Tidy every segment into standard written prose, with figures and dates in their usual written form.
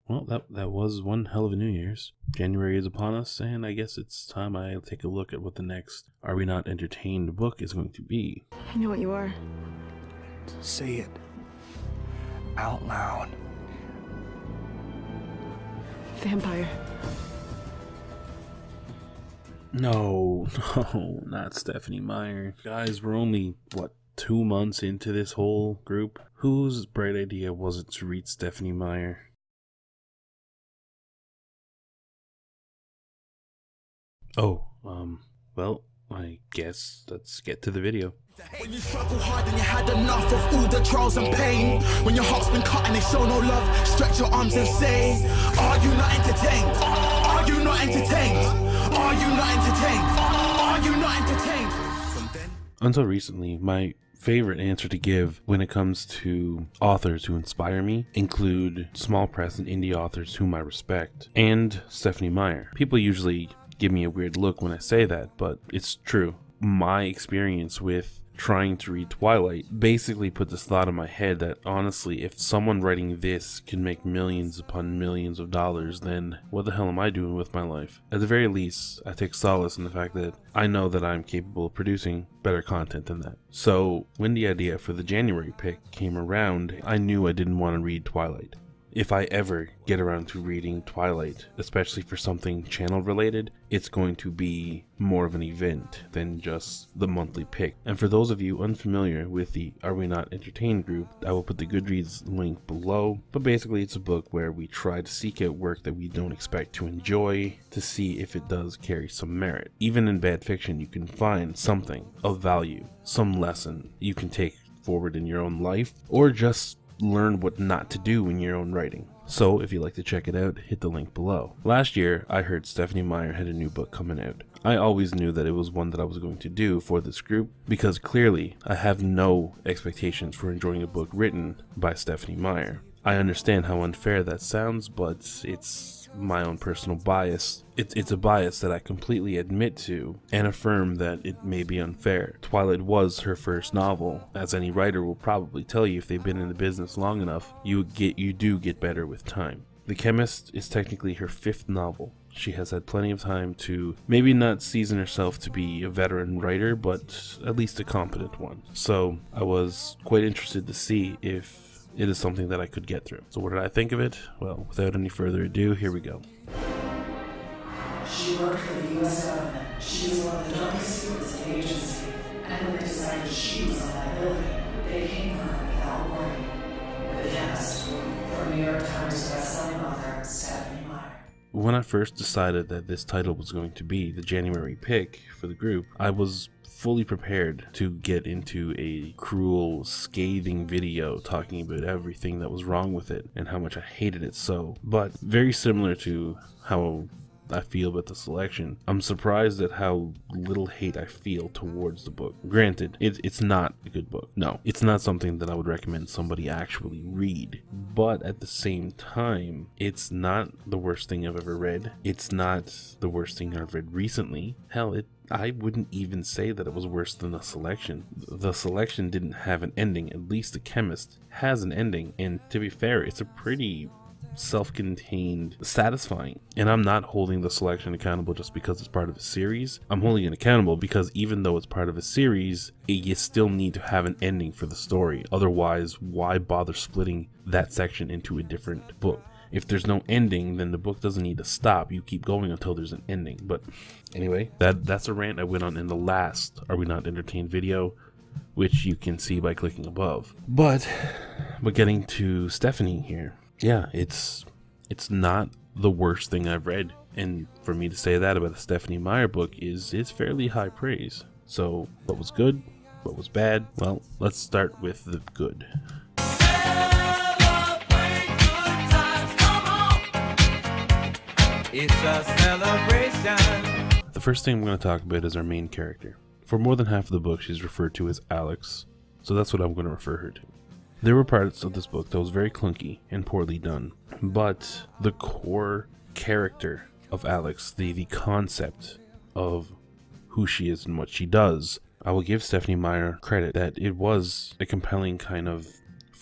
Well, that was one hell of a New Year's. January is upon us, and I guess it's time I take a look at what the next Are We Not Entertained book is going to be. I know what you are. Say it out loud. Vampire. No, not Stephenie Meyer. Guys, we're only, 2 months into this whole group? Whose bright idea was it to read Stephenie Meyer? Oh, well, I guess let's get to the video. When you struggle hard and you had enough of all the trials and pain, when your heart's been cut and they show no love, stretch your arms and say, are you not entertained? Are you not entertained? Are you not entertained? Are you not entertained? Until recently, my favorite answer to give when it comes to authors who inspire me include small press and indie authors whom I respect, and Stephenie Meyer. People usually give me a weird look when I say that, but it's true. My experience with trying to read Twilight basically put this thought in my head that honestly, if someone writing this can make millions upon millions of dollars, then what the hell am I doing with my life? At the very least, I take solace in the fact that I know that I'm capable of producing better content than that. So when the idea for the January pick came around, I knew I didn't want to read Twilight. If I ever get around to reading Twilight, especially for something channel related, it's going to be more of an event than just the monthly pick. And for those of you unfamiliar with the Are We Not Entertained group, I will put the Goodreads link below. But basically it's a book where we try to seek out work that we don't expect to enjoy to see if it does carry some merit. Even in bad fiction, you can find something of value, some lesson you can take forward in your own life, or just learn what not to do in your own writing. So if you'd like to check it out, hit the link below. Last year, I heard Stephenie Meyer had a new book coming out. I always knew that it was one that I was going to do for this group, because clearly I have no expectations for enjoying a book written by Stephenie Meyer. I understand how unfair that sounds, but it's my own personal bias. It's a bias that I completely admit to and affirm that it may be unfair. Twilight was her first novel. As any writer will probably tell you if they've been in the business long enough, you do get better with time. The Chemist is technically her 5th novel. She has had plenty of time to maybe not season herself to be a veteran writer, but at least a competent one. So I was quite interested to see if it is something that I could get through. So what did I think of it? Well, without any further ado, here we go. She worked for the U.S. government. She was one of the darkest secrets of the agency. And when they decided she was a liability, they came for her without warning. The Chemist, for New York Times bestselling author Stephenie Meyer. When I first decided that this title was going to be the January pick for the group, I was fully prepared to get into a cruel, scathing video talking about everything that was wrong with it and how much I hated it so. But very similar to how I feel about the selection, I'm surprised at how little hate I feel towards the book. Granted, it's not a good book. No, it's not something that I would recommend somebody actually read. But at the same time, it's not the worst thing I've ever read. It's not the worst thing I've read recently. Hell, I wouldn't even say that it was worse than The Selection. The Selection didn't have an ending. At least The Chemist has an ending. And to be fair, it's a pretty self-contained, satisfying. And I'm not holding The Selection accountable just because it's part of a series. I'm holding it accountable because even though it's part of a series, you still need to have an ending for the story. Otherwise, why bother splitting that section into a different book? If there's no ending, then the book doesn't need to stop. You keep going until there's an ending. But anyway, that's a rant I went on in the last Are We Not Entertained video, which you can see by clicking above. But getting to Stephenie here, yeah, it's not the worst thing I've read. And for me to say that about a Stephenie Meyer book is fairly high praise. So what was good? What was bad? Well, let's start with the good. It's a celebration. The first thing I'm going to talk about is our main character. For more than half of the book, she's referred to as Alex, so that's what I'm going to refer her to. There were parts of this book that was very clunky and poorly done, but the core character of Alex, the concept of who she is and what she does, I will give Stephenie Meyer credit that it was a compelling kind of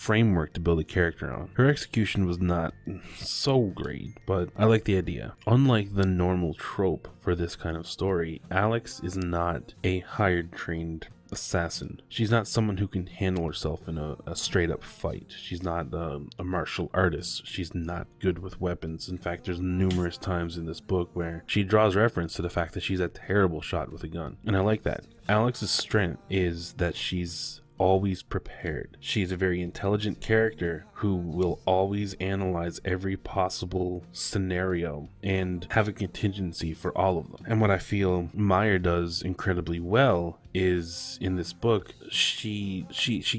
framework to build a character on. Her execution was not so great, but I like the idea. Unlike the normal trope for this kind of story, Alex is not a hired, trained assassin. She's not someone who can handle herself in a straight up fight. She's not a martial artist. She's not good with weapons. In fact, there's numerous times in this book where she draws reference to the fact that she's a terrible shot with a gun. And I like that. Alex's strength is that she's always prepared. She's a very intelligent character who will always analyze every possible scenario and have a contingency for all of them. And what I feel Meyer does incredibly well is, in this book, she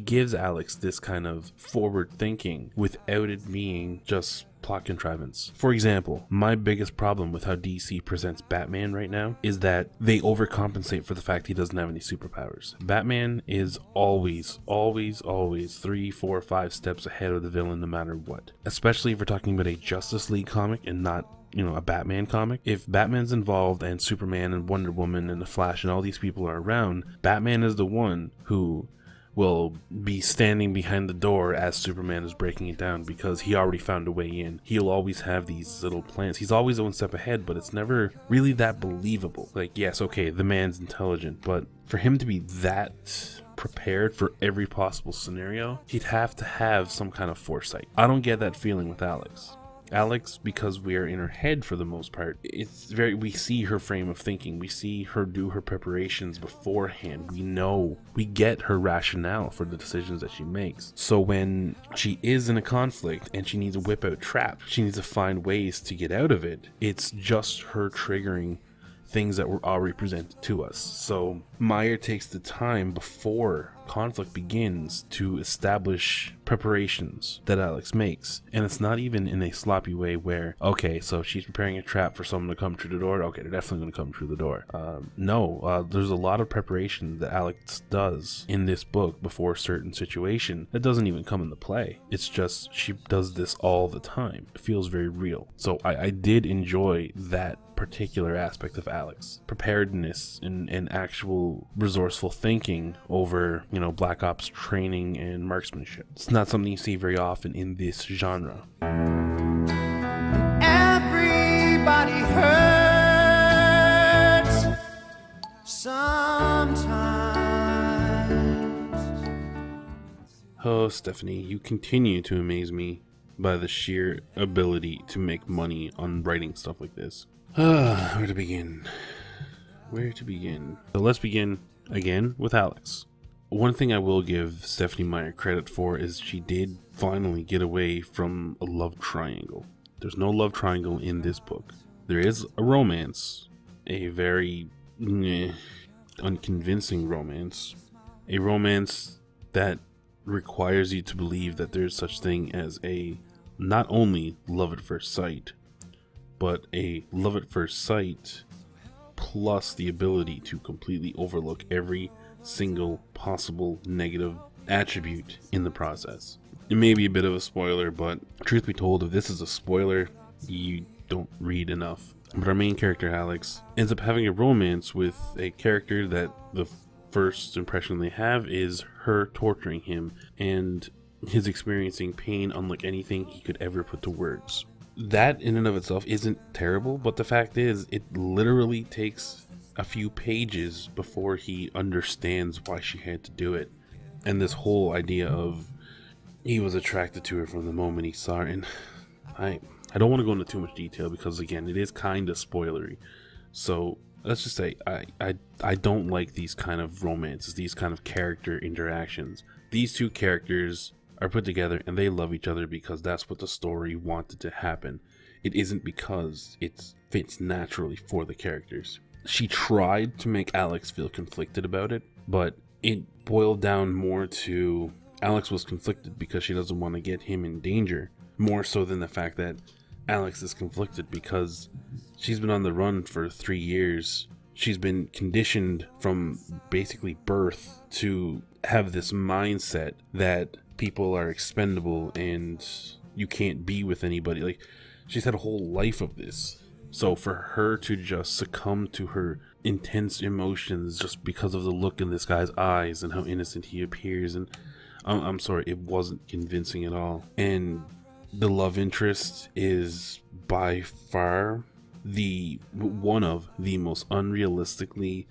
gives Alex this kind of forward thinking without it being just plot contrivance. For example, my biggest problem with how DC presents Batman right now is that they overcompensate for the fact he doesn't have any superpowers. Batman is always 3, 4, 5 steps ahead of the villain no matter what. Especially if we're talking about a Justice League comic and not, a Batman comic. If Batman's involved and Superman and Wonder Woman and the Flash and all these people are around, Batman is the one who will be standing behind the door as Superman is breaking it down because he already found a way in. He'll always have these little plans. He's always one step ahead, but it's never really that believable. Like, yes, okay, the man's intelligent, but for him to be that prepared for every possible scenario, he'd have to have some kind of foresight. I don't get that feeling with Alex. Alex, because we are in her head for the most part, we see her frame of thinking, we see her do her preparations beforehand, we get her rationale for the decisions that she makes. So when she is in a conflict and she needs to whip out trap, she needs to find ways to get out of it. It's just her triggering things that were already presented to us. So Meyer takes the time before conflict begins to establish preparations that Alex makes, and it's not even in a sloppy way where, okay, so she's preparing a trap for someone to come through the door, okay, they're definitely going to come through the door. There's a lot of preparation that Alex does in this book before a certain situation that doesn't even come into play. It's just she does this all the time. It feels very real. So I did enjoy that particular aspect of Alex. Preparedness and actual resourceful thinking over, Black Ops training and marksmanship. It's not something you see very often in this genre. Everybody hurts sometimes. Oh, Stephenie, you continue to amaze me by the sheer ability to make money on writing stuff like this. Where to begin? So let's begin again with Alex. One thing I will give Stephenie Meyer credit for is she did finally get away from a love triangle. There's no love triangle in this book. There is a romance, a very unconvincing romance, a romance that requires you to believe that there's such thing as a not only love at first sight, but a love at first sight plus the ability to completely overlook every single possible negative attribute in the process. It may be a bit of a spoiler, but truth be told, if this is a spoiler, you don't read enough. But our main character, Alex, ends up having a romance with a character that the first impression they have is her torturing him and his experiencing pain unlike anything he could ever put to words. That in and of itself isn't terrible, but the fact is it literally takes a few pages before he understands why she had to do it. And this whole idea of he was attracted to her from the moment he saw her, and I don't want to go into too much detail because again it is kind of spoilery, so let's just say I don't like these kind of romances, these kind of character interactions. These two characters are put together and they love each other because that's what the story wanted to happen. It isn't because it fits naturally for the characters. She tried to make Alex feel conflicted about it, but it boiled down more to Alex was conflicted because she doesn't want to get him in danger, more so than the fact that Alex is conflicted because she's been on the run for 3 years. She's been conditioned from basically birth to have this mindset that people are expendable and you can't be with anybody. Like, she's had a whole life of this. So for her to just succumb to her intense emotions just because of the look in this guy's eyes and how innocent he appears and I'm sorry, it wasn't convincing at all. And the love interest is by far one of the most unrealistically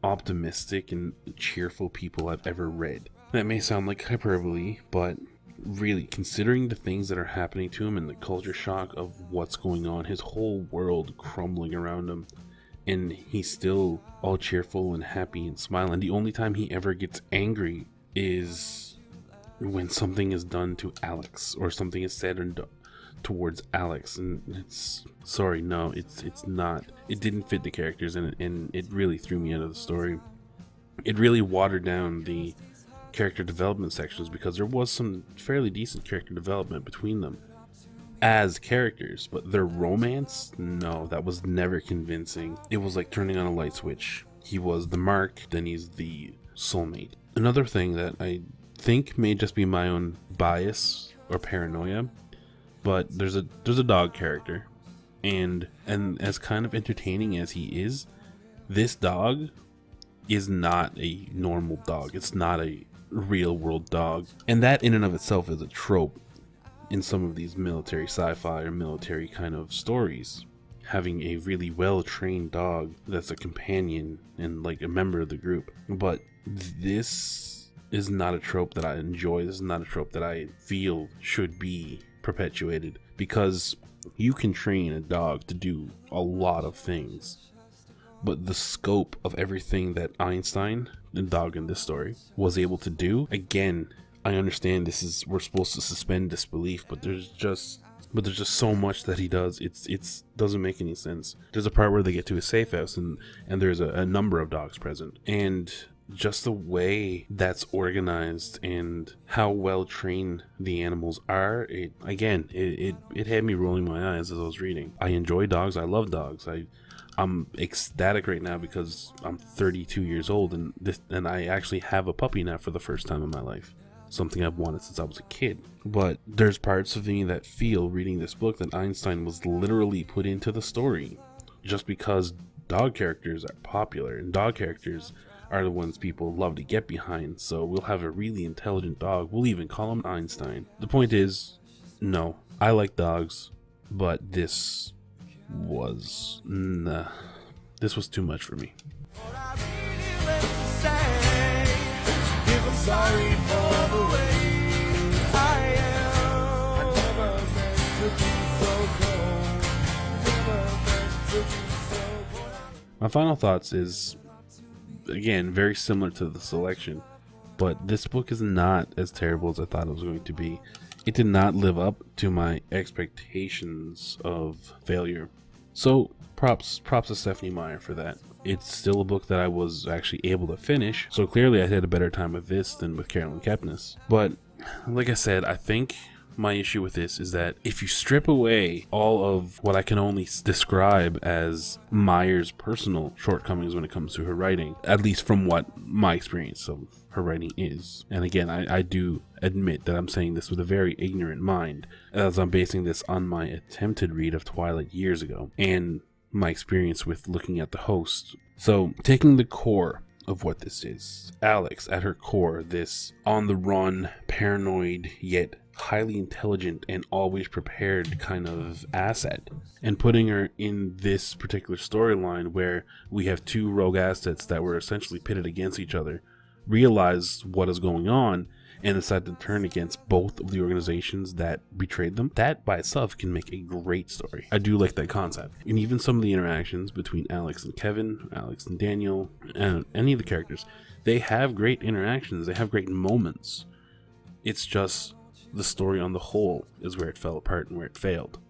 optimistic and cheerful people I've ever read. That may sound like hyperbole, but really, considering the things that are happening to him and the culture shock of what's going on, his whole world crumbling around him, and he's still all cheerful and happy and smiling. The only time he ever gets angry is when something is done to Alex, or something is said and done towards Alex, and it's not. It didn't fit the characters, and it really threw me out of the story. It really watered down the character development sections, because there was some fairly decent character development between them as characters, but their romance, no, that was never convincing. It was like turning on a light switch. He was the mark, then he's the soulmate. Another thing that I think may just be my own bias or paranoia, but there's a dog character, and as kind of entertaining as he is, this dog is not a normal dog. It's not a real world dog, and that in and of itself is a trope in some of these military sci-fi or military kind of stories, having a really well trained dog that's a companion and like a member of the group. But this is not a trope that I enjoy. This is not a trope that I feel should be perpetuated, because you can train a dog to do a lot of things, but the scope of everything that Einstein, the dog in this story, was able to do, again, I understand we're supposed to suspend disbelief, but there's just so much that he does. It's doesn't make any sense. There's a part where they get to a safe house, and there's a number of dogs present, and just the way that's organized and how well trained the animals are, it had me rolling my eyes as I was reading. I enjoy dogs. I love dogs. I'm ecstatic right now because I'm 32 years old, and I actually have a puppy now for the first time in my life. Something I've wanted since I was a kid. But there's parts of me that feel, reading this book, that Einstein was literally put into the story just because dog characters are popular, and dog characters are the ones people love to get behind. So we'll have a really intelligent dog. We'll even call him Einstein. The point is, no, I like dogs, but this was too much for me. Sorry for the way I am. I never meant to be so cold. Never meant to be so cold. My final thoughts is, again, very similar to the selection, but this book is not as terrible as I thought it was going to be. It did not live up to my expectations of failure. So props to Stephenie Meyer for that. It's still a book that I was actually able to finish, so clearly I had a better time with this than with Carolyn Kepnes. But like I said, I think my issue with this is that if you strip away all of what I can only describe as Meyer's personal shortcomings when it comes to her writing, at least from what my experience of her writing is, and again, I do admit that I'm saying this with a very ignorant mind, as I'm basing this on my attempted read of Twilight years ago, and my experience with looking at the host. So taking the core of what this is, Alex at her core, this on the run, paranoid yet highly intelligent and always prepared kind of asset, and putting her in this particular storyline where we have two rogue assets that were essentially pitted against each other, realize what is going on, and decide to turn against both of the organizations that betrayed them. That by itself can make a great story. I do like that concept. And even some of the interactions between Alex and Kevin, Alex and Daniel, and any of the characters, they have great interactions, they have great moments. It's just the story on the whole is where it fell apart and where it failed.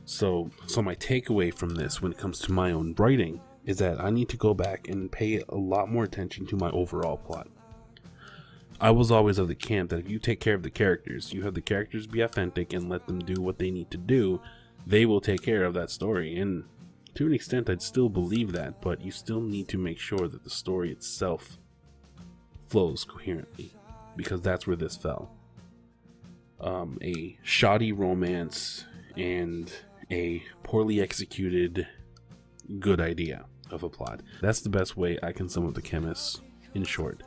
So my takeaway from this when it comes to my own writing is that I need to go back and pay a lot more attention to my overall plot. I was always of the camp that if you take care of the characters, you have the characters be authentic and let them do what they need to do, they will take care of that story. And to an extent, I'd still believe that, but you still need to make sure that the story itself flows coherently, because that's where this fell. A shoddy romance and a poorly executed good idea of a plot. That's the best way I can sum up The Chemist in short.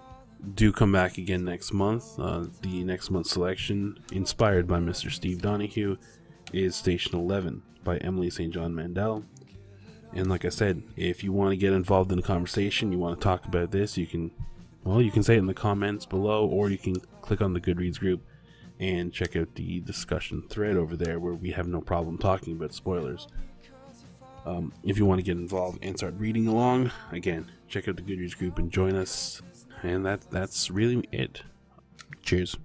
do come back again next month. The next month's selection, inspired by Mr. Steve Donahue, is Station 11 by Emily St. John Mandel. And like I said, if you want to get involved in the conversation, you want to talk about this, you can say it in the comments below, or you can click on the Goodreads group and check out the discussion thread over there where we have no problem talking about spoilers. If you want to get involved and start reading along, again, check out the Goodreads group and join us. And that's really it. Cheers.